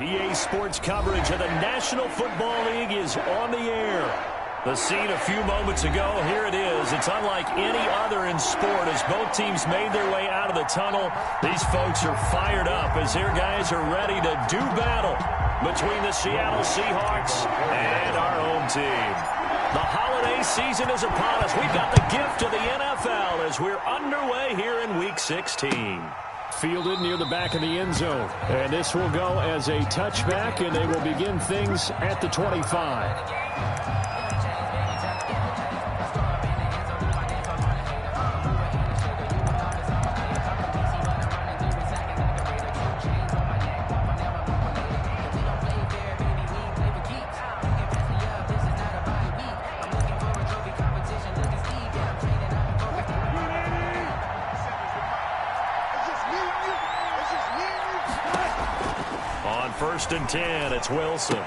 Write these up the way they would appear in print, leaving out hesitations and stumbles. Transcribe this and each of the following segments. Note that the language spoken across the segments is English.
EA Sports coverage of the National Football League is on the air. The scene a few moments ago, here it is. It's unlike any other in sport as both teams made their way out of the tunnel. These folks are fired up as their guys are ready to do battle between the Seattle Seahawks and our home team. The holiday season is upon us. We've got the gift of the NFL as we're underway here in Week 16. Fielded near the back of the end zone. And this will go as a touchback, and they will begin things at the 25. First and 10, it's Wilson.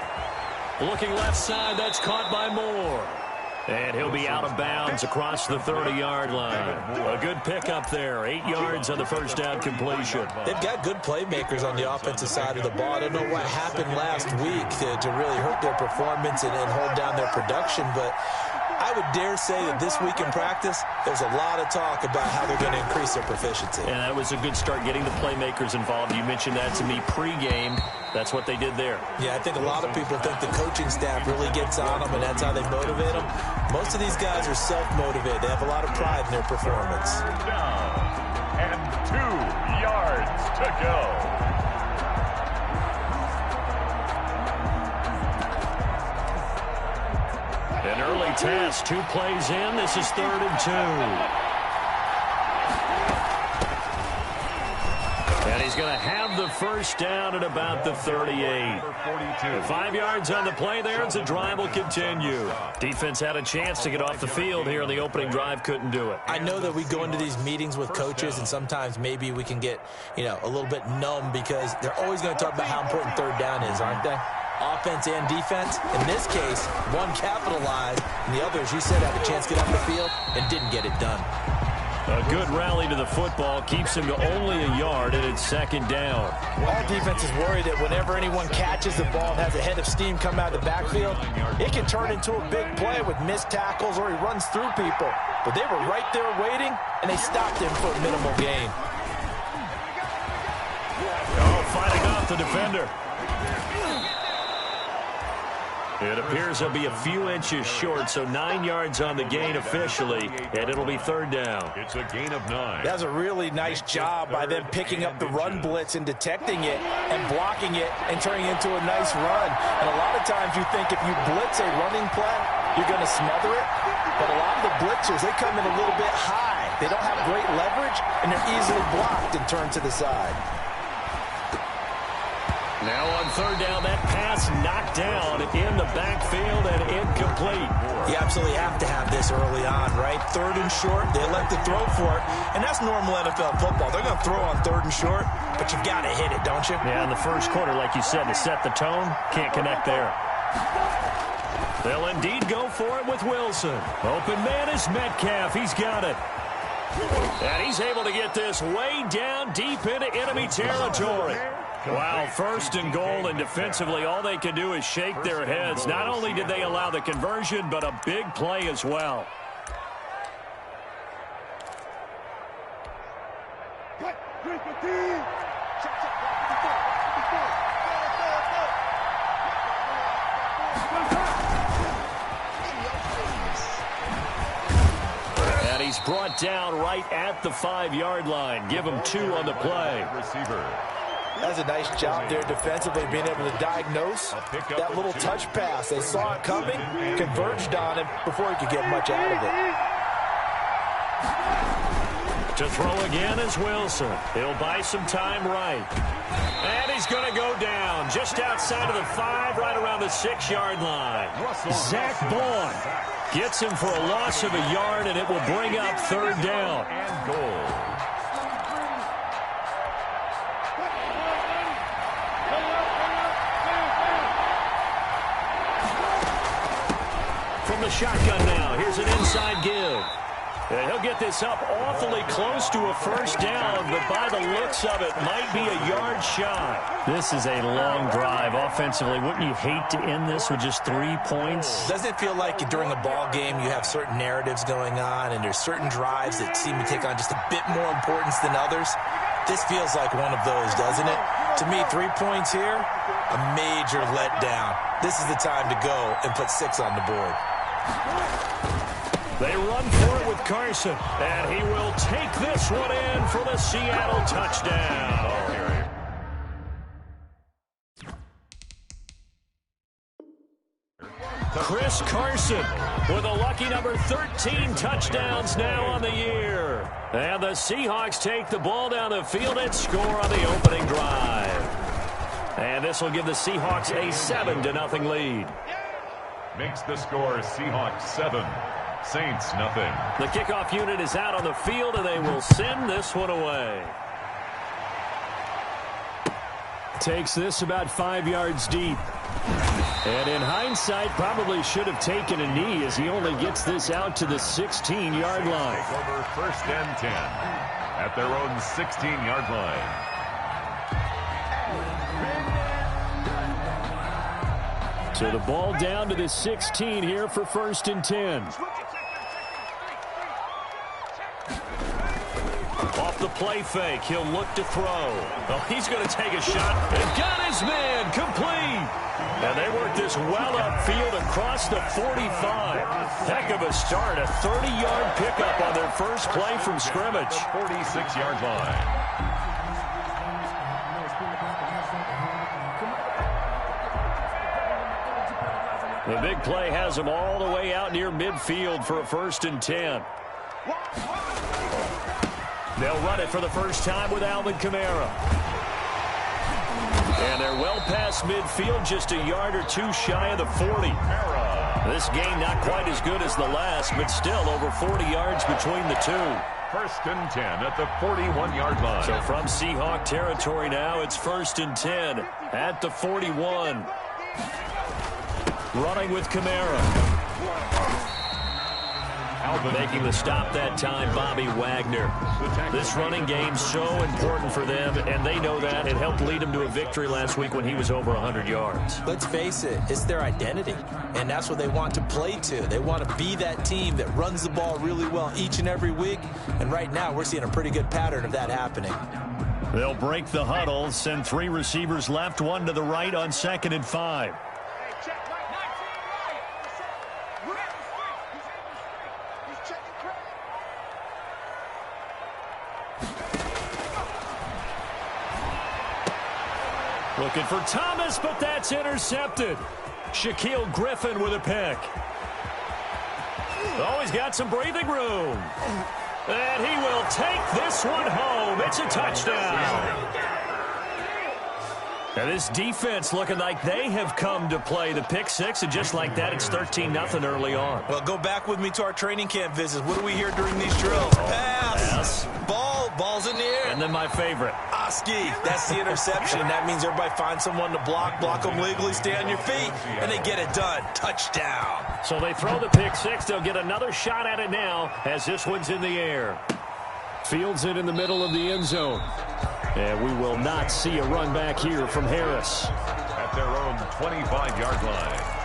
Looking left side, that's caught by Moore. And he'll be out of bounds across the 30-yard line. A good pickup there, 8 yards on the first down completion. They've got good playmakers on the offensive side of the ball. I don't know what happened last week to really hurt their performance and hold down their production, but I would dare say that this week in practice, there's a lot of talk about how they're going to increase their proficiency. And that was a good start getting the playmakers involved. You mentioned that to me pregame. That's what they did there. Yeah, I think a lot of people think the coaching staff really gets on them, and that's how they motivate them. Most of these guys are self-motivated. They have a lot of pride in their performance. Down, and 2 yards to go. An early test, 2 plays in. This is 3rd and 2. And he's going to have the first down at about the 38. 5 yards on the play there as the drive will continue. Defense had a chance to get off the field here in the opening drive, couldn't do it. I know that we go into these meetings with coaches, and sometimes maybe we can get, a little bit numb because they're always going to talk about how important 3rd down is, aren't they? Offense and defense. In this case, one capitalized, and the other, as you said, had a chance to get off the field and didn't get it done. A good rally to the football keeps him to only a yard, and it's 2nd down. All defense is worried that whenever anyone catches the ball and has a head of steam come out of the backfield, it can turn into a big play with missed tackles or he runs through people. But they were right there waiting, and they stopped him for a minimal gain. Oh, fighting off the defender. It appears he'll be a few inches short, so 9 yards on the gain officially, and it'll be 3rd down. It's a gain of 9. That's a really nice job by them picking up the run blitz and detecting it and blocking it and turning it into a nice run. And a lot of times you think if you blitz a running play, you're going to smother it. But a lot of the blitzers, they come in a little bit high. They don't have great leverage, and they're easily blocked and turned to the side. Now on 3rd down, that pass knocked down in the backfield and incomplete. You absolutely have to have this early on, right? 3rd and short, they elect to throw for it, and that's normal NFL football. They're going to throw on 3rd and short, but you've got to hit it, don't you? Yeah, in the first quarter, like you said, to set the tone, can't connect there. They'll indeed go for it with Wilson. Open man is Metcalf. He's got it. And he's able to get this way down deep into enemy territory. Wow, 1st and goal, and defensively all they can do is shake their heads. Not only did they allow the conversion, but a big play as well. And he's brought down right at the 5-yard line. Give him 2 on the play. Receiver. That's a nice job there defensively, being able to diagnose that little touch pass. They saw it coming, converged on him before he could get much out of it. To throw again is Wilson. He'll buy some time right. And he's going to go down just outside of the 5, right around the 6-yard line. Zach Bourne gets him for a loss of a yard, and it will bring up 3rd down. And goal. From the shotgun now, here's an inside give. And he'll get this up awfully close to a first down, but by the looks of it, might be a yard shy. This is a long drive offensively. Wouldn't you hate to end this with just 3 points? Doesn't it feel like during a ball game you have certain narratives going on and there's certain drives that seem to take on just a bit more importance than others? This feels like one of those, doesn't it? To me, 3 points here, a major letdown. This is the time to go and put 6 on the board. They run for it with Carson, and he will take this one in for the Seattle touchdown. Chris Carson with a lucky number 13 touchdowns now on the year. And the Seahawks take the ball down the field and score on the opening drive. And this will give the Seahawks a 7-0 lead. Makes the score Seahawks 7. Saints nothing. The kickoff unit is out on the field, and they will send this one away. Takes this about 5 yards deep. And in hindsight, probably should have taken a knee as he only gets this out to the 16-yard line. Take over 1st and 10 at their own 16-yard line. So the ball down to the 16 here for 1st and 10. Off the play fake, he'll look to throw. Oh, he's going to take a shot and got his man complete. And they work this well upfield across the 45. Heck of a start, a 30-yard pickup on their first play from scrimmage. 46-yard line. The big play has them all the way out near midfield for a 1st and 10. They'll run it for the first time with Alvin Kamara. And they're well past midfield, just a yard or 2 shy of the 40. This game not quite as good as the last, but still over 40 yards between the two. 1st and 10 at the 41-yard line. So from Seahawk territory now, it's 1st and 10 at the 41. Running with Kamara. Making the stop that time, Bobby Wagner. This running game's so important for them, and they know that. It helped lead them to a victory last week when he was over 100 yards. Let's face it, it's their identity, and that's what they want to play to. They want to be that team that runs the ball really well each and every week, and right now we're seeing a pretty good pattern of that happening. They'll break the huddle, send 3 receivers left, 1 to the right on 2nd and 5. Looking for Thomas, but that's intercepted. Shaquille Griffin with a pick. Oh, he's got some breathing room. And he will take this one home. It's a touchdown. And this defense looking like they have come to play. The pick 6, and just like that, it's 13-0 early on. Well, go back with me to our training camp visits. What do we hear during these drills? Pass. Ball's in the air. And then my favorite. Oski. That's the interception. That means everybody finds someone to block them legally, stay on your feet, and they get it done. Touchdown. So they throw the pick 6. They'll get another shot at it now as this one's in the air. Fields it in the middle of the end zone. And we will not see a run back here from Harris. At their own 25-yard line.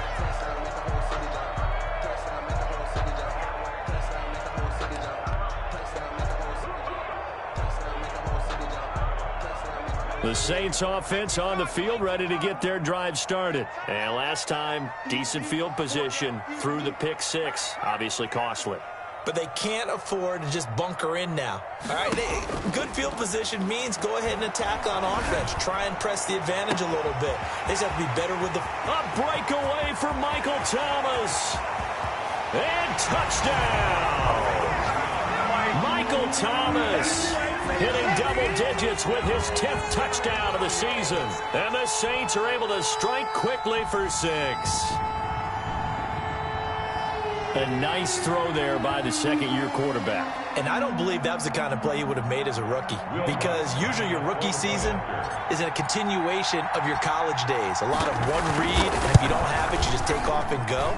The Saints offense on the field, ready to get their drive started. And last time, decent field position through the pick 6. Obviously costly. But they can't afford to just bunker in now. All right, good field position means go ahead and attack on offense. Try and press the advantage a little bit. They just have to be better with the... A breakaway for Michael Thomas. And touchdown. Michael Thomas hitting double digits with his 10th touchdown of the season. And the Saints are able to strike quickly for 6. A nice throw there by the second-year quarterback. And I don't believe that was the kind of play he would have made as a rookie, because usually your rookie season is a continuation of your college days. A lot of one read, and if you don't have it, you just take off and go.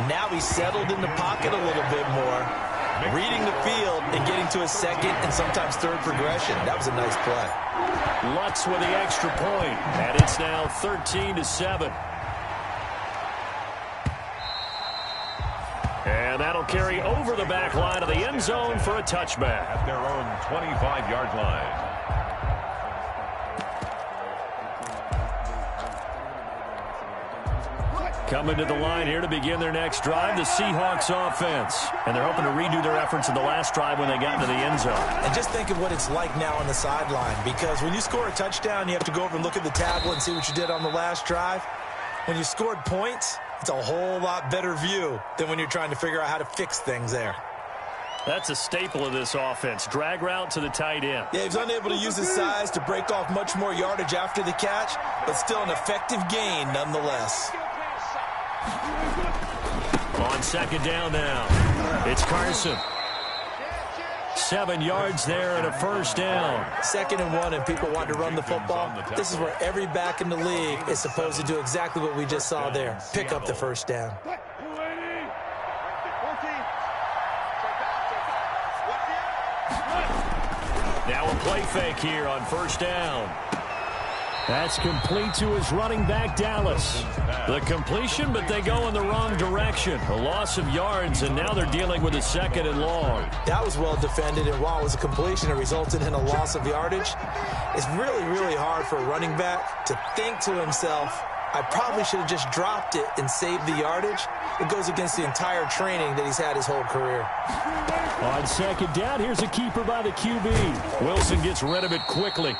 Now he's settled in the pocket a little bit more, reading the into his second and sometimes third progression. That was a nice play. Lutz with the extra point, and it's now 13-7. And that'll carry over the back line of the end zone for a touchback. At their own 25-yard line. Coming to the line here to begin their next drive, the Seahawks offense. And they're hoping to redo their efforts in the last drive when they got into the end zone. And just think of what it's like now on the sideline, because when you score a touchdown, you have to go over and look at the tablet and see what you did on the last drive. When you scored points, it's a whole lot better view than when you're trying to figure out how to fix things there. That's a staple of this offense. Drag route to the tight end. Yeah, he was unable to use his size to break off much more yardage after the catch, but still an effective gain nonetheless. On second down now, it's Carson. 7 yards there and a first down. 2nd and 1, and people want to run the football. This is where every back in the league is supposed to do exactly what we just saw there. Pick up the first down. Now a play fake here on first down. That's complete to his running back, Dallas. The completion, but they go in the wrong direction. A loss of yards, and now they're dealing with a 2nd and long. That was well defended, and while it was a completion, it resulted in a loss of yardage. It's really, really hard for a running back to think to himself, I probably should have just dropped it and saved the yardage. It goes against the entire training that he's had his whole career. On second down, here's a keeper by the QB. Wilson gets rid of it quickly.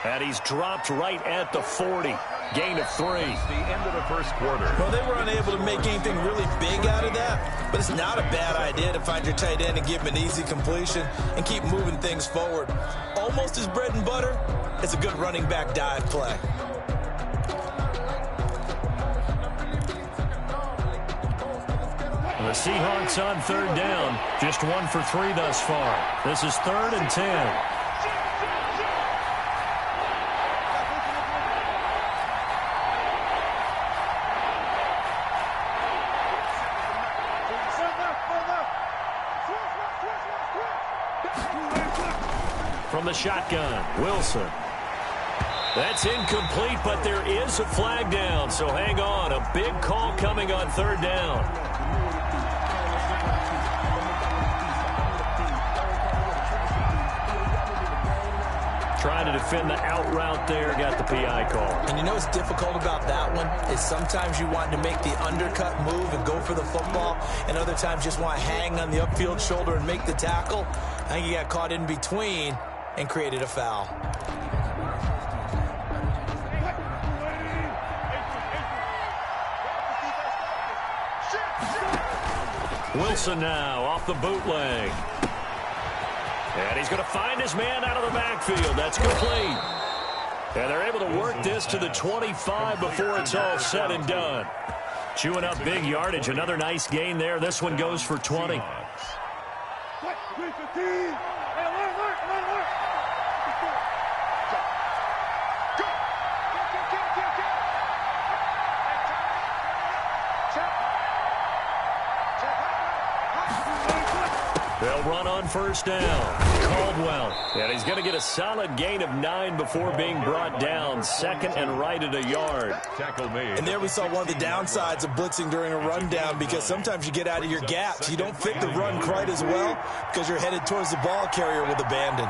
And he's dropped right at the 40. Gain of 3. The end of the first quarter. Well, they were unable to make anything really big out of that, but it's not a bad idea to find your tight end and give him an easy completion and keep moving things forward. Almost his bread and butter. It's a good running back dive play. The Seahawks on third down. Just 1 for 3 thus far. This is 3rd and 10. From the shotgun, Wilson. That's incomplete, but there is a flag down, so hang on. A big call coming on third down. Trying to defend the out route there, got the PI call. And you know what's difficult about that one is sometimes you want to make the undercut move and go for the football, and other times just want to hang on the upfield shoulder and make the tackle. I think he got caught in between and created a foul. Wilson now off the bootleg. And he's going to find his man out of the backfield. That's complete. And they're able to work this to the 25 before it's all said and done. Chewing up big yardage. Another nice gain there. This one goes for 20. They'll run on first down. Caldwell. And he's going to get a solid gain of 9 before being brought down. 2nd and right at a yard. Tackle made. And there we saw one of the downsides of blitzing during a rundown, because sometimes you get out of your gaps. You don't fit the run quite as well because you're headed towards the ball carrier with abandon.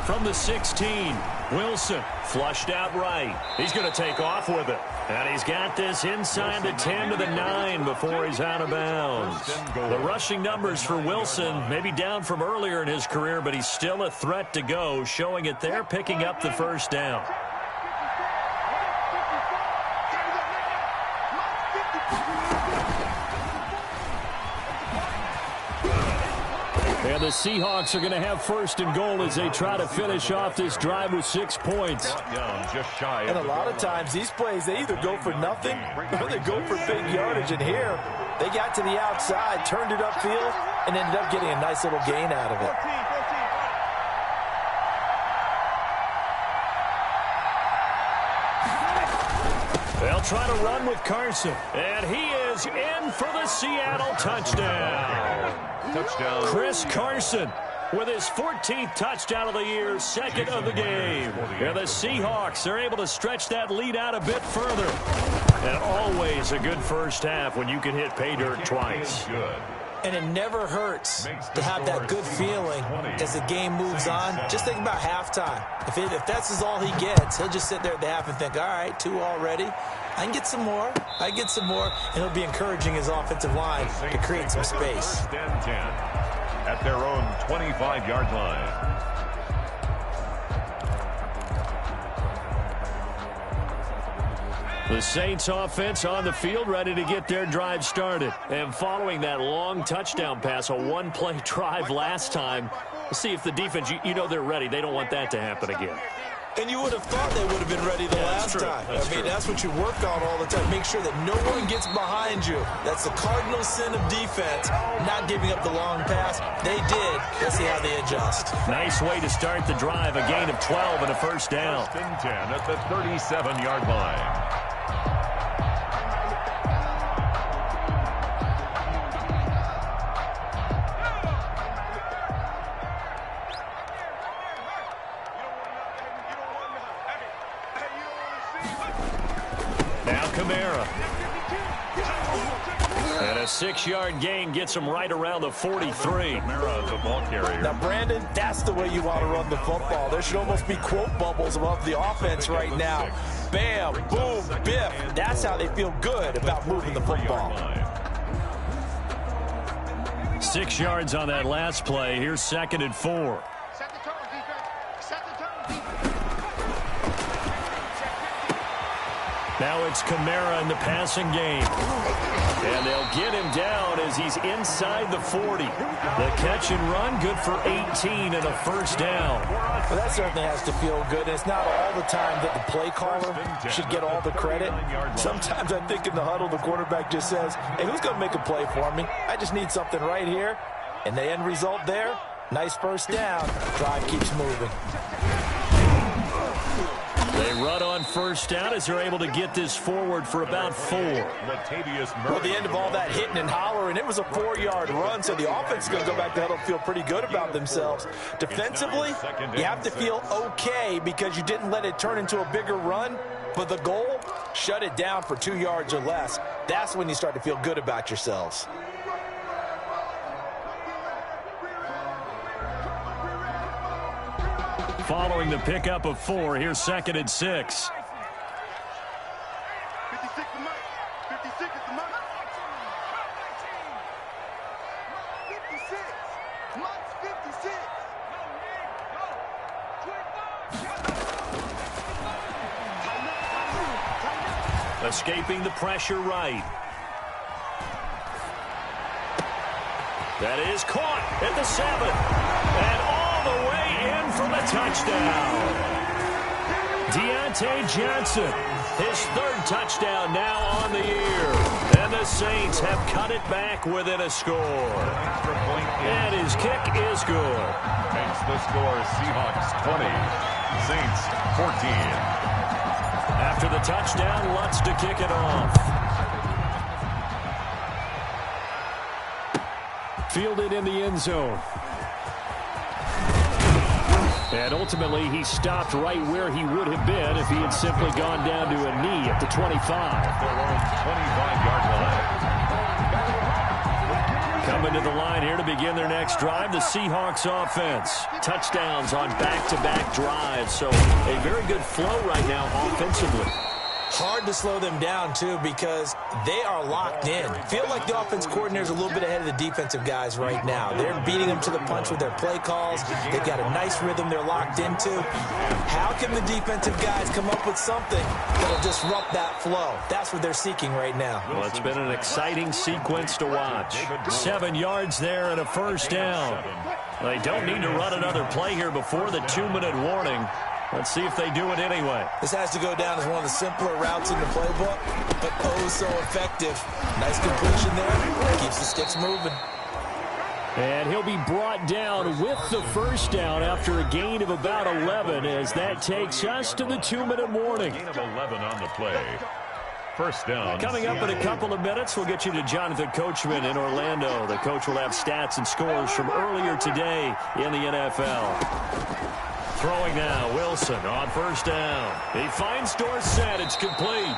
From the 16, Wilson flushed out right. He's going to take off with it. And he's got this inside the 10 to the 9 before he's out of bounds. The rushing numbers for Wilson maybe down from earlier in his career, but he's still a threat to go, showing it there, picking up the first down. And the Seahawks are going to have 1st and goal as they try to finish off this drive with 6 points. Just shy. And a lot of times these plays, they either go for nothing or they go for big yardage. And here, They got to the outside, turned it upfield, and ended up getting a nice little gain out of it. They'll try to run with Carson. And he is in for the Seattle touchdown. Touchdown. Chris Carson with his 14th touchdown of the year, second of the game. And the Seahawks are able to stretch that lead out a bit further. And always a good first half when you can hit pay dirt twice. And it never hurts to have that good feeling as the game moves on. Just think about halftime. If that's all he gets, he'll just sit there at the half and think, all right, 2 already. I can get some more. I can get some more. And he'll be encouraging his offensive line to create some space. First and 10 at their own 25-yard line. The Saints offense on the field, ready to get their drive started. And following that long touchdown pass, a one-play drive last time, we'll see if the defense, you know they're ready. They don't want that to happen again. And you would have thought they would have been ready the last time. That's what you work on all the time. Make sure that no one gets behind you. That's the cardinal sin of defense, not giving up the long pass. They did. Let's see how they adjust. Nice way to start the drive. A gain of 12 and a first down. First and 10 at the 37-yard line. And a 6-yard gain gets him right around the 43. Kamara is a ball carrier. Now, Brandon, that's the way you want to run the football. There should almost be quote bubbles above the offense right now. Bam, boom, biff. That's how they feel good about moving the football. 6 yards on that last play. Here's 2nd and 4. Now it's Kamara in the passing game. And they'll get him down as he's inside the 40. The catch and run, good for 18 and a first down. Well, that certainly has to feel good. It's not all the time that the play caller should get all the credit. Sometimes I think in the huddle, the quarterback just says, hey, who's going to make a play for me? I just need something right here. And the end result there, nice first down. Drive keeps moving. They run on first down as they're able to get this forward for about 4. Well, the end of all that hitting and hollering, it was a 4-yard run, so the offense is going to go back to huddle, feel pretty good about themselves. Defensively, you have to feel okay because you didn't let it turn into a bigger run, but the goal, shut it down for 2 yards or less. That's when you start to feel good about yourselves. Following the pickup of 4, here's 2nd and 6. Escaping the pressure right. That is caught at the 7. And all the way in for the touchdown. Deontay Johnson, his 3rd touchdown now on the year. And the Saints have cut it back within a score. And his kick is good. Makes the score Seahawks 20, Saints 14. After the touchdown, Lutz to kick it off. Fielded in the end zone. And ultimately, he stopped right where he would have been if he had simply gone down to a knee at the 25. 25-yard line. Coming to the line here to begin their next drive, the Seahawks offense. Touchdowns on back-to-back drives, so a very good flow right now offensively. Hard to slow them down, too, because they are locked in. Feel like the offense coordinator is a little bit ahead of the defensive guys right now. They're beating them to the punch with their play calls. They've got a nice rhythm they're locked into. How can the defensive guys come up with something that'll disrupt that flow? That's what they're seeking right now. Well, it's been an exciting sequence to watch. 7 yards there and a first down. They don't need to run another play here before the 2-minute warning. Let's see if they do it anyway. This has to go down as one of the simpler routes in the playbook, but oh so effective. Nice completion there. Keeps the sticks moving. And he'll be brought down with the first down after a gain of about 11 as that takes us to the 2-minute warning. Gain of 11 on the play. First down. Coming up in a couple of minutes, we'll get you to Jonathan Coachman in Orlando. The coach will have stats and scores from earlier today in the NFL. Throwing now, Wilson on first down. He finds Dorsett. It's complete.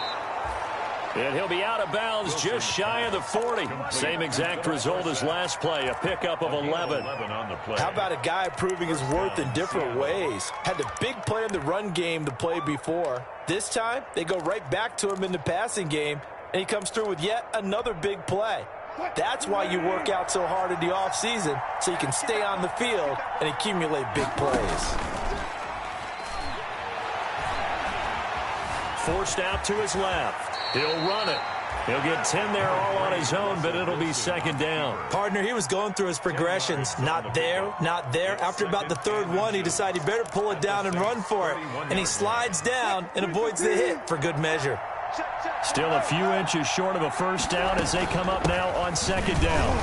And he'll be out of bounds just shy of the 40. Same exact result as last play, a pickup of 11. How about a guy proving his worth in different ways? Had the big play in the run game the play before. This time, they go right back to him in the passing game, and he comes through with yet another big play. That's why you work out so hard in the offseason, so you can stay on the field and accumulate big plays. Forced out to his left. He'll run it. He'll get 10 there all on his own, but it'll be second down. Partner, he was going through his progressions. Not there, not there. After about the third one, he decided he better pull it down and run for it. And he slides down and avoids the hit for good measure. Still a few inches short of a first down as they come up now on second down.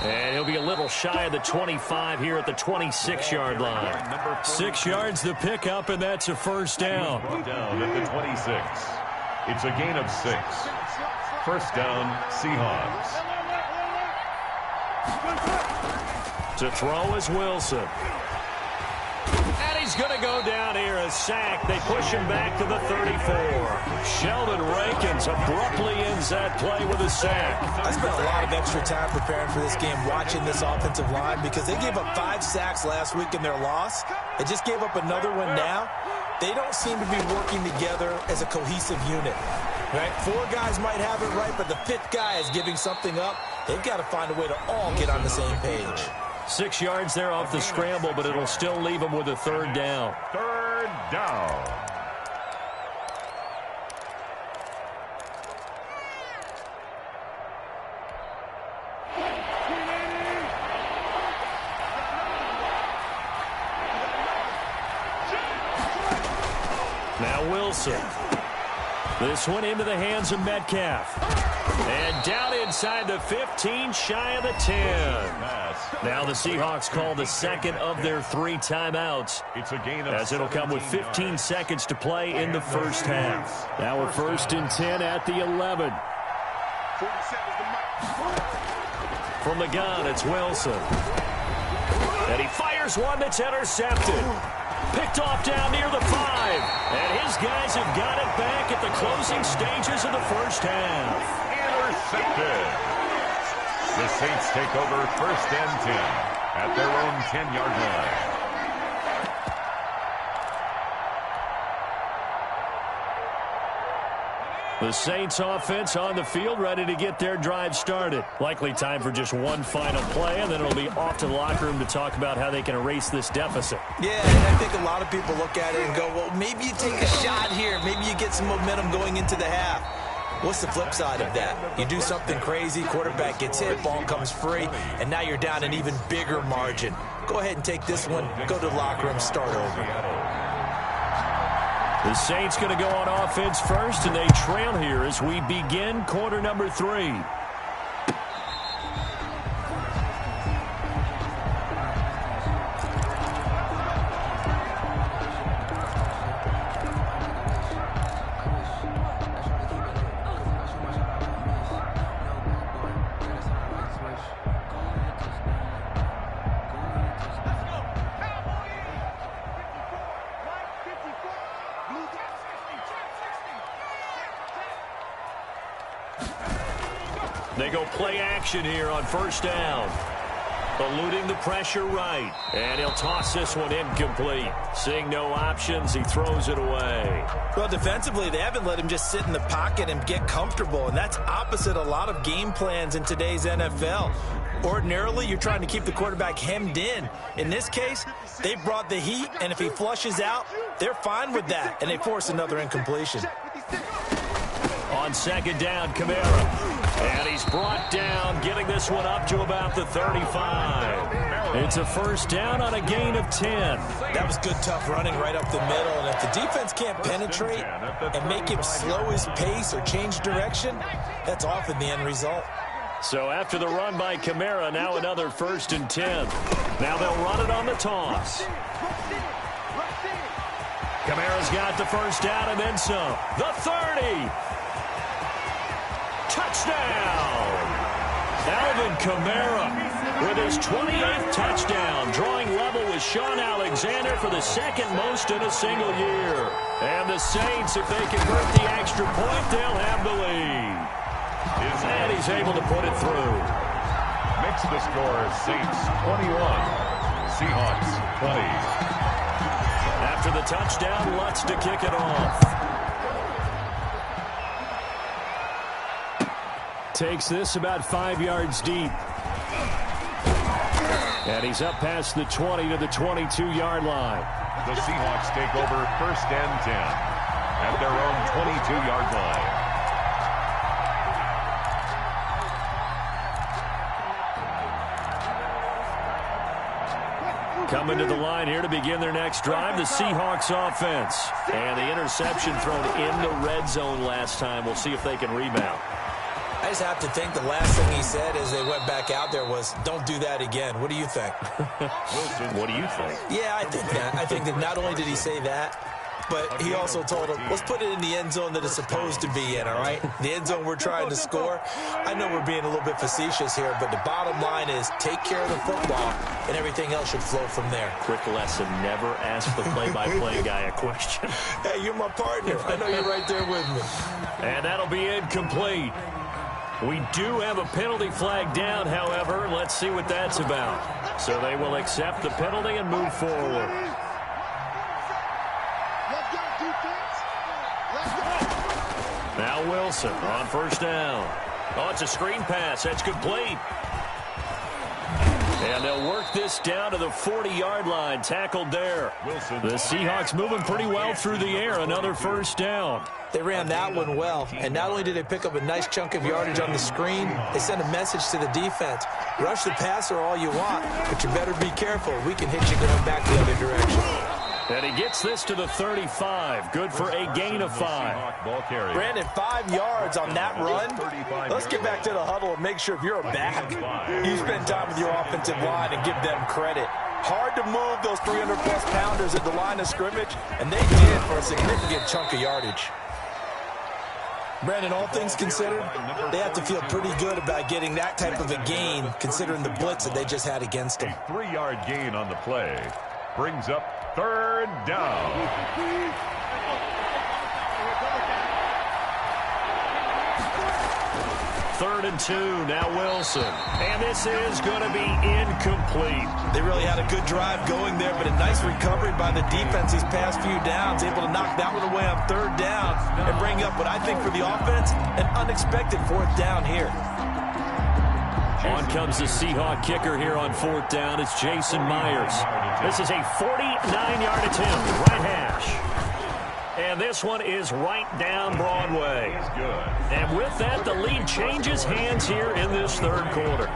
And he'll be a little shy of the 25 here at the 26-yard line. 6 yards the pickup, and that's a first down. Down at the 26. It's a gain of 6. First down, Seahawks. To throw is Wilson. And he's going to go down here, a sack. They push him back to the 34. Sheldon Rankins abruptly ends that play with a sack. I spent a lot of extra time preparing for this game, watching this offensive line, because they gave up 5 sacks last week in their loss. They just gave up another one now. They don't seem to be working together as a cohesive unit. Right? 4 guys might have it right, but the 5th guy is giving something up. They've got to find a way to all get on the same page. 6 yards there off the scramble, but it'll still leave him with a third down. Third down. Now Wilson. This one into the hands of Metcalf. And down inside the 15, shy of the 10. Now the Seahawks call the second of their 3 timeouts, as it'll come with 15 seconds to play in the first half. Now we're first and 10 at the 11. From the gun, it's Wilson. And he fires one that's intercepted. Picked off down near the 5. And his guys have got it back at the closing stages of the first half. Intercepted. The Saints take over first and 10 at their own 10-yard line. The Saints offense on the field, ready to get their drive started. Likely time for just one final play, and then it'll be off to the locker room to talk about how they can erase this deficit. Yeah, and I think a lot of people look at it and go, well, maybe you take a shot here. Maybe you get some momentum going into the half. What's the flip side of that? You do something crazy, quarterback gets hit, ball comes free, and now you're down an even bigger margin. Go ahead and take this one, go to the locker room, start over. The Saints going to go on offense first, and they trail here as we begin quarter number 3. They go play action here on first down. Eluding the pressure right. And he'll toss this one incomplete. Seeing no options, he throws it away. Well, defensively, they haven't let him just sit in the pocket and get comfortable, and that's opposite a lot of game plans in today's NFL. Ordinarily, you're trying to keep the quarterback hemmed in. In this case, they brought the heat, and if he flushes out, they're fine with that, and they force another incompletion. On second down, Kamara. And he's brought down on getting this one up to about the 35. It's a first down on a gain of 10. That was good, tough running right up the middle. And if the defense can't penetrate and make him slow his pace or change direction, that's often the end result. So after the run by Kamara, now another 1st and 10. Now they'll run it on the toss. Kamara's got the first down and then some. The 30. Touchdown. Alvin Kamara with his 28th touchdown, drawing level with Sean Alexander for the 2nd most in a single year. And the Saints, if they convert the extra point, they'll have the lead. And he's able to put it through. Makes the score Saints 21, Seahawks 20. After the touchdown, Lutz to kick it off. Takes this about 5 yards deep. And he's up past the 20 to the 22-yard line. The Seahawks take over 1st and 10 at their own 22-yard line. Coming to the line here to begin their next drive, the Seahawks offense. And the interception thrown in the red zone last time. We'll see if they can rebound. I just have to think the last thing he said as they went back out there was, don't do that again. What do you think? What do you think? Yeah, I think that. I think that not only did he say that, but he also told him, let's put it in the end zone that it's supposed to be in, all right? The end zone we're trying to score. I know we're being a little bit facetious here, but the bottom line is take care of the football, and everything else should flow from there. Quick lesson, never ask the play-by-play guy a question. Hey, you're my partner. I know you're right there with me. And that'll be incomplete. We do have a penalty flag down, however. Let's see what that's about. So they will accept the penalty and move forward. Now Wilson on first down. Oh, it's a screen pass. That's complete. And they'll work this down to the 40-yard line. Tackled there. The Seahawks moving pretty well through the air. Another first down. They ran that one well. And not only did they pick up a nice chunk of yardage on the screen, they sent a message to the defense. Rush the passer all you want, but you better be careful. We can hit you going back the other direction. And he gets this to the 35. Good for a gain of 5. Brandon, 5 yards on that run. Let's get back to the huddle and make sure if you're a back, you spend time with your offensive line and give them credit. Hard to move those 300-plus pounders at the line of scrimmage, and they did for a significant chunk of yardage. Brandon, all things considered, they have to feel pretty good about getting that type of a gain, considering the blitz that they just had against them. A 3-yard gain on the play brings up 3rd down. 3rd and 2. Now Wilson. And this is going to be incomplete. They really had a good drive going there, but a nice recovery by the defense these past few downs, able to knock that one away on 3rd down and bring up what I think for the offense, an unexpected 4th down here. On comes the Seahawk kicker here on 4th down. It's Jason Myers. This is a 49-yard attempt, right hash. And this one is right down Broadway. And with that, the lead changes hands here in this 3rd quarter.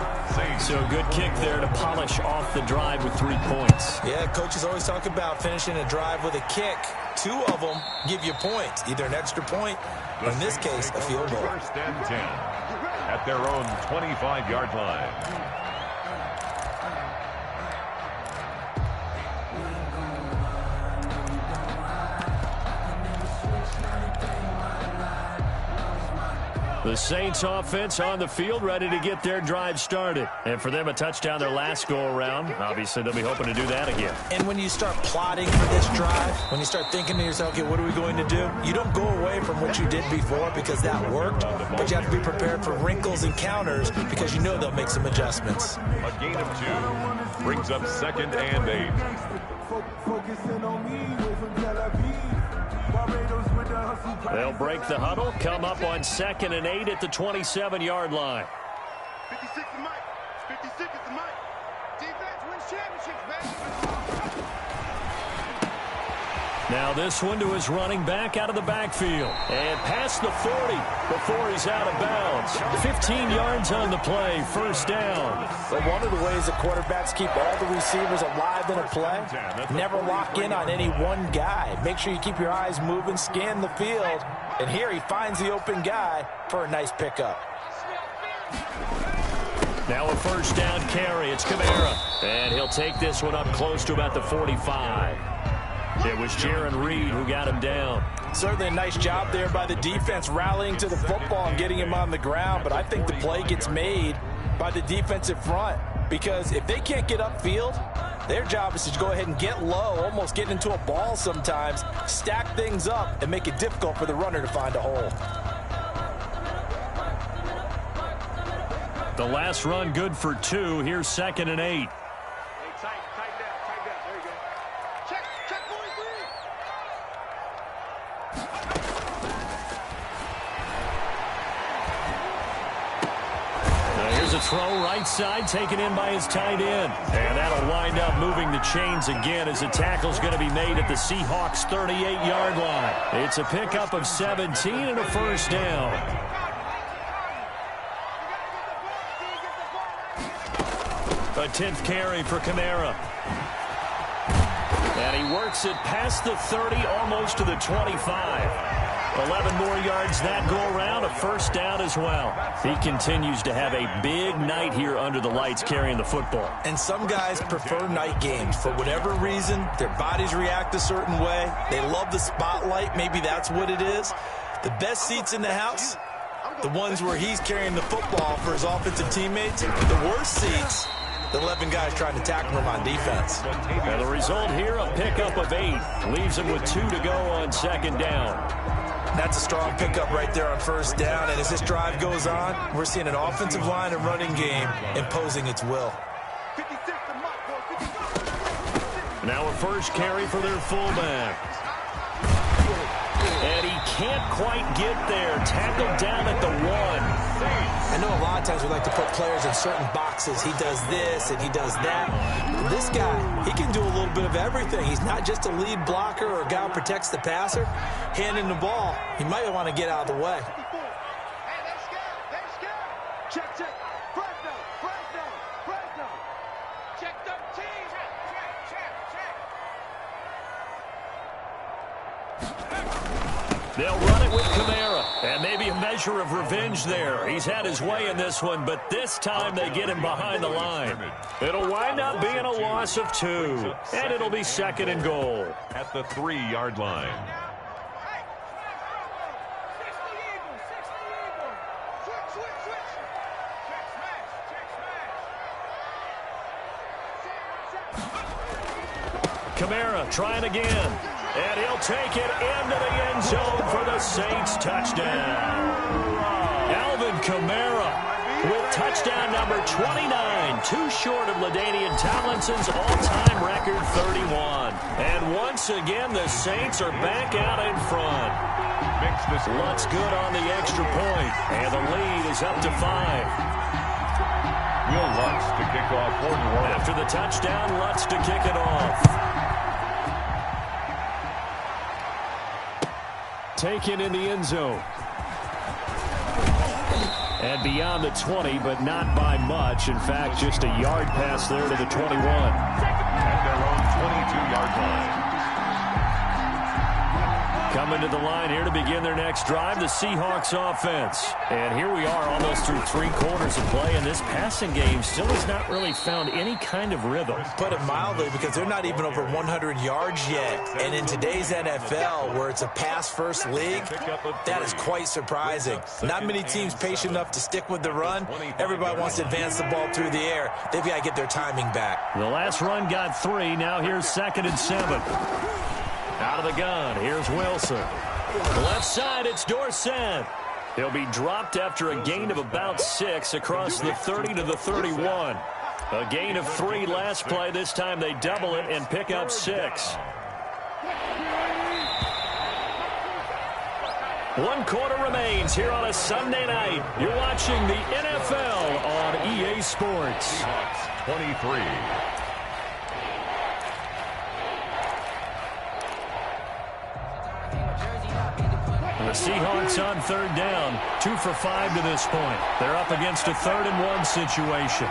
So good kick there to polish off the drive with 3 points. Yeah, coaches always talk about finishing a drive with a kick. 2 of them give you points, either an extra point or, in this case, a field goal. 1st and 10 at their own 25-yard line. The Saints offense on the field, ready to get their drive started. And for them, a touchdown their last go-around. Obviously, they'll be hoping to do that again. And when you start plotting for this drive, when you start thinking to yourself, okay, what are we going to do? You don't go away from what you did before because that worked, but you have to be prepared for wrinkles and counters because you know they'll make some adjustments. A gain of 2 brings up 2nd and 8. They'll break the huddle, come up on 2nd and 8 at the 27-yard line. 56 is Mike. 56 is the Mike. Defense wins championships, man. Now this one to his running back out of the backfield. And past the 40 before he's out of bounds. 15 yards on the play, first down. But one of the ways the quarterbacks keep all the receivers alive in a play, never lock in on any one guy. Make sure you keep your eyes moving, scan the field. And here he finds the open guy for a nice pickup. Now a first down carry. It's Kamara. And he'll take this one up close to about the 45. It was Jaron Reed who got him down. Certainly a nice job there by the defense rallying to the football and getting him on the ground. But I think the play gets made by the defensive front. Because if they can't get upfield, their job is to go ahead and get low, almost get into a ball sometimes, stack things up, and make it difficult for the runner to find a hole. The last run good for 2. Here's 2nd and 8. A throw right side taken in by his tight end. And that'll wind up moving the chains again as the tackle's going to be made at the Seahawks 38-yard line. It's a pickup of 17 and a first down. A 10th carry for Kamara. And he works it past the 30, almost to the 25. 11 more yards that go around, a first down as well. He continues to have a big night here under the lights carrying the football. And some guys prefer night games. For whatever reason, their bodies react a certain way. They love the spotlight. Maybe that's what it is. The best seats in the house, the ones where he's carrying the football for his offensive teammates. The worst seats, the 11 guys trying to tackle him on defense. And the result here, a pickup of 8. Leaves him with 2 to go on 2nd down. That's a strong pickup right there on first down. And as this drive goes on, we're seeing an offensive line and running game imposing its will. Now a first carry for their fullback. And he can't quite get there. Tackled down at the 1. I know a lot of times we like to put players in certain boxes. He does this and he does that. But this guy, he can do a little bit of everything. He's not just a lead blocker or a guy who protects the passer. Handing the ball, he might want to get out of the way. They'll run it with Kamara. And maybe a measure of revenge there. He's had his way in this one, but this time they get him behind the line. It'll wind up being a loss of 2. And it'll be 2nd and goal. At the 3-yard line. Kamara trying again. And he'll take it into the end zone for the Saints touchdown. Alvin Kamara with touchdown number 29. Too short of LaDainian Tomlinson's all-time record 31. And once again, the Saints are back out in front. Lutz good on the extra point. And the lead is up to 5. Will Lutz to kick off for New Orleans. After the touchdown, Lutz to kick it off. Taken in the end zone. And beyond the 20, but not by much. In fact, just a yard pass there to the 21. At their own 22-yard line. Coming to the line here to begin their next drive, the Seahawks offense. And here we are almost through 3 quarters of play, and this passing game still has not really found any kind of rhythm. Put it mildly, because they're not even over 100 yards yet. And in today's NFL, where it's a pass-first league, that is quite surprising. Not many teams patient enough to stick with the run. Everybody wants to advance the ball through the air. They've got to get their timing back. The last run got 3. Now here's 2nd and 7. Out of the gun, here's Wilson. Left side, it's Dorsett. He'll be dropped after a gain of about 6 across the 30 to the 31. A gain of 3 last play. This time they double it and pick up 6. 1 quarter remains here on a Sunday night. You're watching the NFL on EA Sports. 23. Seahawks on third down. 2 for 5 to this point. They're up against a 3rd and 1 situation.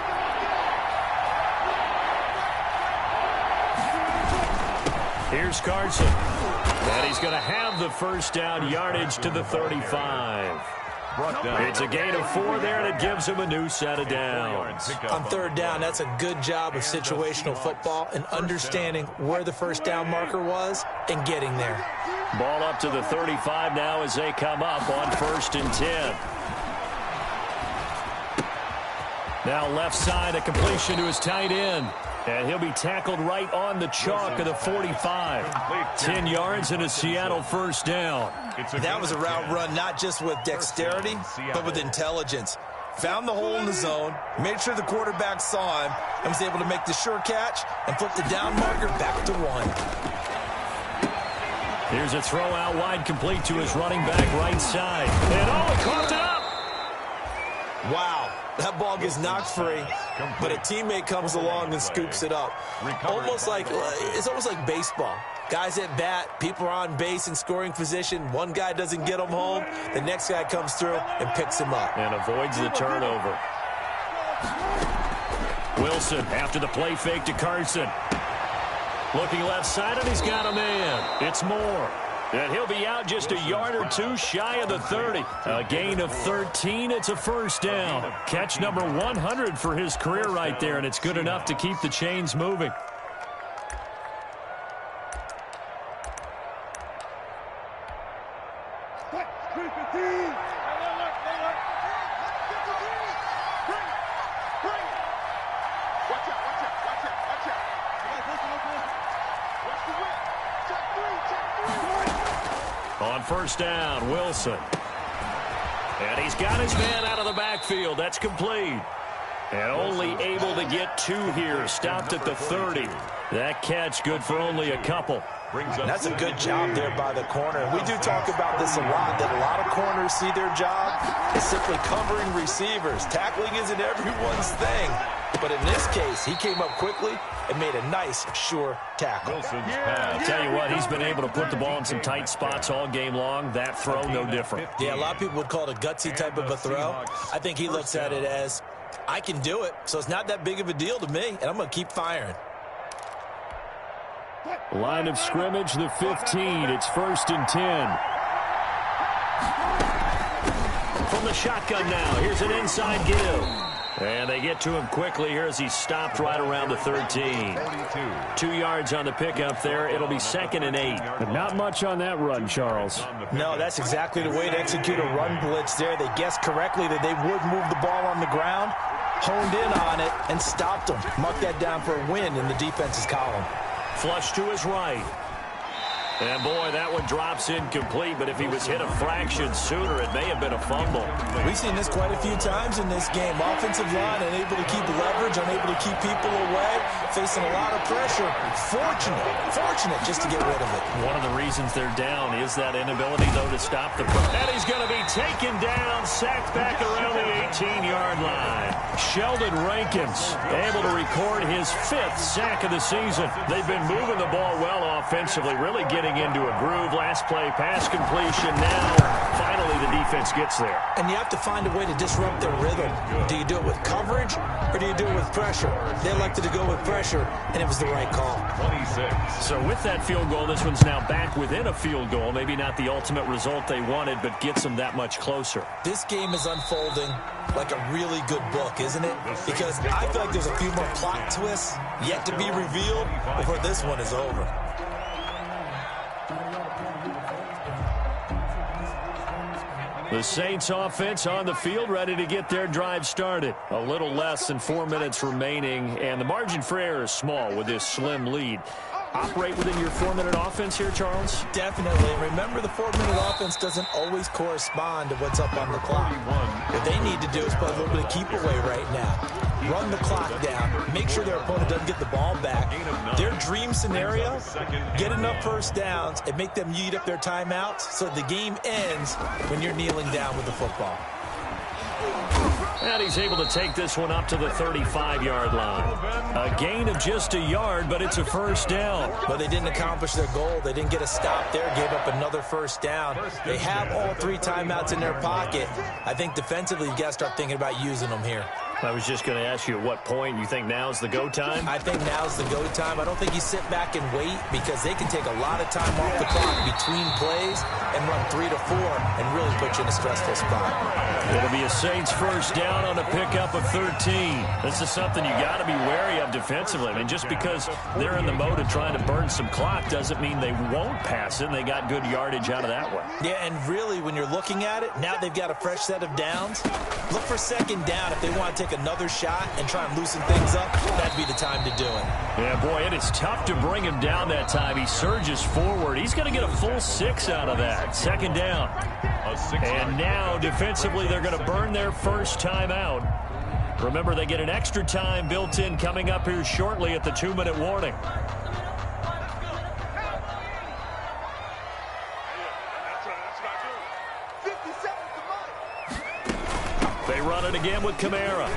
Here's Carson. And he's going to have the first down, yardage to the 35. It's a gain of 4 there, and it gives him a new set of downs. On third down, that's a good job of situational football and understanding where the first down marker was and getting there. Ball up to the 35 now as they come up on 1st and 10. Now left side, a completion to his tight end. And he'll be tackled right on the chalk of the 45. 10 yards and a Seattle first down. That was a route run not just with dexterity, but with intelligence. Found the hole in the zone, made sure the quarterback saw him, and was able to make the sure catch and flip the down marker back to 1. Here's a throw out wide, complete to his running back right side. And he caught it up. Wow, that ball gets knocked free, but a teammate comes along and scoops it up. It's almost like baseball. Guys at bat, people are on base in scoring position. One guy doesn't get him home. The next guy comes through and picks him up. And avoids the turnover. Wilson after the play fake to Carson. Looking left side, and he's got a man. It's Moore. And he'll be out just a yard or 2 shy of the 30. A gain of 13. It's a first down. Catch number 100 for his career right there, and it's good enough to keep the chains moving. On first down, Wilson. And he's got his man out of the backfield. That's complete. And only able to get 2 here. Stopped at the 30. That catch good for only a couple. That's a good job there by the corner. We do talk about this a lot, that a lot of corners see their job as simply covering receivers. Tackling isn't everyone's thing. But in this case, he came up quickly and made a nice, sure tackle. I'll tell you what, he's been able to put the ball in some tight spots all game long. That throw, no different. Yeah, a lot of people would call it a gutsy type of a throw. I think he looks at it as, I can do it, so it's not that big of a deal to me, and I'm going to keep firing. Line of scrimmage, the 15. It's 1st and 10. From the shotgun now, here's an inside give. And they get to him quickly here as he's stopped right around the 13. 2 yards on the pickup there. It'll be 2nd and 8. But not much on that run, Charles. No, that's exactly the way to execute a run blitz there. They guessed correctly that they would move the ball on the ground, honed in on it, and stopped them. Mark that down for a win in the defense's column. Flush to his right. And, boy, that one drops incomplete, but if he was hit a fraction sooner, it may have been a fumble. We've seen this quite a few times in this game. Offensive line unable to keep leverage, unable to keep people away, facing a lot of pressure. Fortunate just to get rid of it. One of the reasons they're down is that inability, though, to stop the press. And he's going to be taken down, sacked back around the 18-yard line. Sheldon Rankins able to record his 5th sack of the season. They've been moving the ball well offensively, really getting into a groove. Last play, pass completion. Now, finally, the defense gets there. And you have to find a way to disrupt their rhythm. Do you do it with coverage, or do you do it with pressure? They elected to go with pressure, and it was the right call. 26. So with that field goal, this one's now back within a field goal. Maybe not the ultimate result they wanted, but gets them that much closer. This game is unfolding like a really good book, isn't it? Because I feel like there's a few more plot twists yet to be revealed before this one is over. The Saints offense on the field, ready to get their drive started. A little less than 4 minutes remaining, and the margin for error is small with this slim lead. Operate within your 4-minute offense here, Charles? Definitely. And remember, the 4-minute offense doesn't always correspond to what's up on the clock. What they need to do is play a little bit of keep away right now. Run the clock down. Make sure their opponent doesn't get the ball back. Their dream scenario, get enough first downs and make them eat up their timeouts so the game ends when you're kneeling down with the football. And he's able to take this one up to the 35-yard line. A gain of just a yard, but it's a first down. But they didn't accomplish their goal. They didn't get a stop there, gave up another first down. They have all 3 timeouts in their pocket. I think defensively, you got to start thinking about using them here. I was just going to ask you at what point you think now's the go time? I think now's the go time. I don't think you sit back and wait because they can take a lot of time off the clock between plays and run 3 to 4 and really put you in a stressful spot. It'll be a Saints first down on a pickup of 13. This is something you got to be wary of defensively. I mean, just because they're in the mode of trying to burn some clock doesn't mean they won't pass it, and they got good yardage out of that one. Yeah, and really, when you're looking at it, now they've got a fresh set of downs. Look for second down if they want to take another shot and try and loosen things up. That'd be the time to do it. Yeah, boy, it is tough to bring him down that time. He surges forward. He's going to get a full 6 out of that. Second down. And now, defensively, they're going to burn their first time out. Remember, they get an extra time built in coming up here shortly at the 2-minute warning. They run it again with Kamara.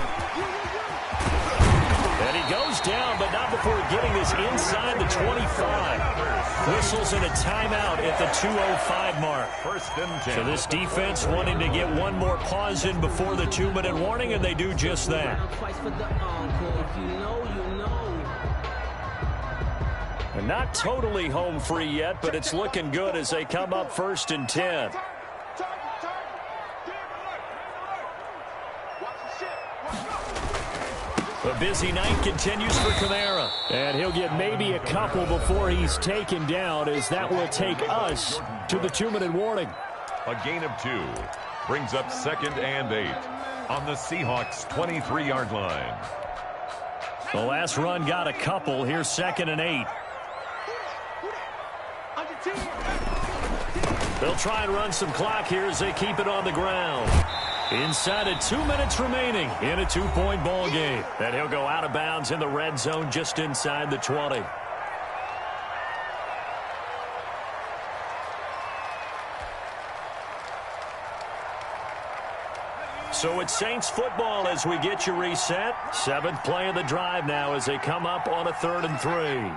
And he goes down, but not before getting this inside the 25. Whistles in a timeout at the 2:05 mark. First and 10. So this defense wanting to get one more pause in before the 2-minute warning, and they do just that. And not totally home free yet, but it's looking good as they come up first and 10. A busy night continues for Kamara. And he'll get maybe a couple before he's taken down, as that will take us to the 2-minute warning. A gain of 2 brings up second and 8 on the Seahawks 23-yard line. The last run got a couple. Here's second and 8. They'll try and run some clock here as they keep it on the ground. Inside of 2 minutes remaining in a 2-point ball game. And he'll go out of bounds in the red zone just inside the 20. So it's Saints football as we get you reset. 7th play of the drive now as they come up on a 3rd and 3.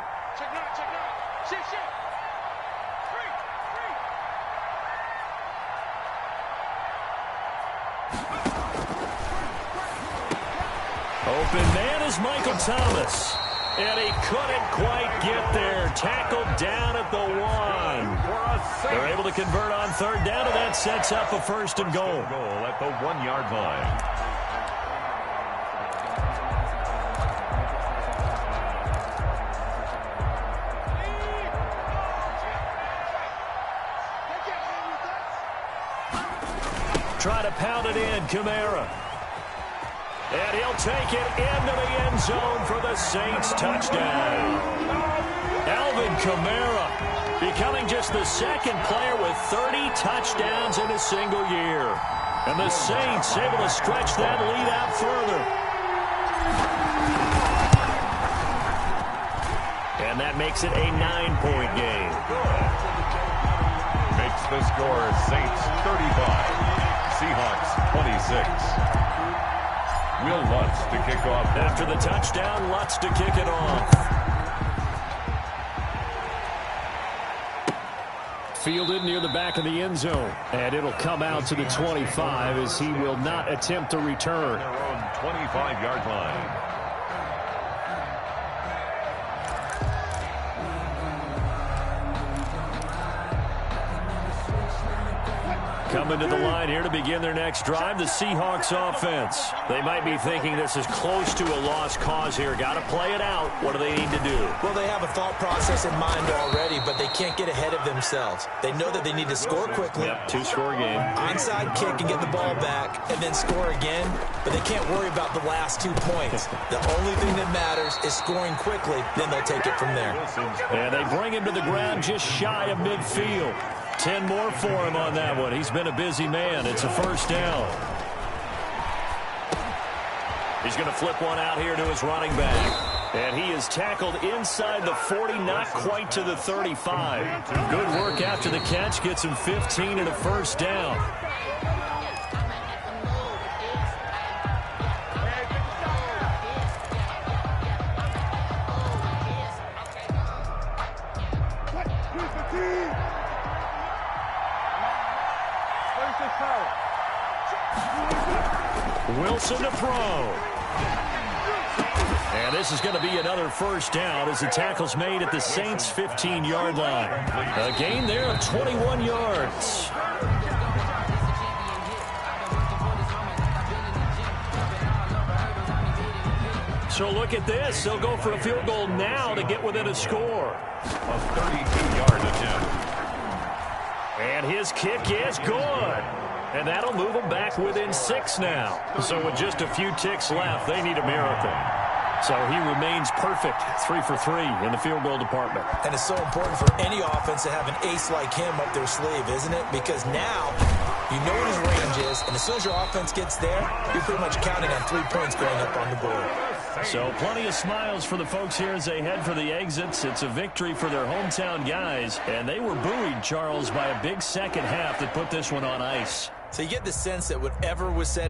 Open man is Michael Thomas. And he couldn't quite get there. Tackled down at the 1. They're able to convert on 3rd down, and that sets up a 1st and goal. Goal at the 1-yard line. Try to pound it in, Kamara. And he'll take it into the end zone for the Saints touchdown. Alvin Kamara becoming just the 2nd player with 30 touchdowns in a single year. And the Saints able to stretch that lead out further. And that makes it a 9-point game. Makes the score Saints 35, Seahawks 26. Will Lutz to kick off. After the touchdown, Lutz to kick it off. Fielded near the back of the end zone. And it'll come out to the 25 as he will not attempt to return. Their own 25-yard line. Coming to the line here to begin their next drive, the Seahawks offense. They might be thinking this is close to a lost cause here. Got to play it out. What do they need to do? Well, they have a thought process in mind already, but they can't get ahead of themselves. They know that they need to score quickly. Yep, 2-score game. Onside kick and get the ball back and then score again, but they can't worry about the last 2 points. The only thing that matters is scoring quickly, then they'll take it from there. And they bring him to the ground just shy of midfield. 10 more for him on that one. He's been a busy man. It's a 1st down. He's going to flip one out here to his running back. And he is tackled inside the 40, not quite to the 35. Good work after the catch. Gets him 15 and a 1st down. Wilson to throw. And this is going to be another first down as the tackle's made at the Saints' 15-yard line. A gain there of 21 yards. So look at this. They'll go for a field goal now to get within a score. A 32-yard attempt. And his kick is good. And that'll move them back within 6 now. So with just a few ticks left, they need a miracle. So he remains perfect, 3 for 3 in the field goal department. And it's so important for any offense to have an ace like him up their sleeve, isn't it? Because now you know what his range is, and as soon as your offense gets there, you're pretty much counting on 3 points going up on the board. So plenty of smiles for the folks here as they head for the exits. It's a victory for their hometown guys, and they were buoyed, Charles, by a big second half that put this one on ice. So you get the sense that whatever was said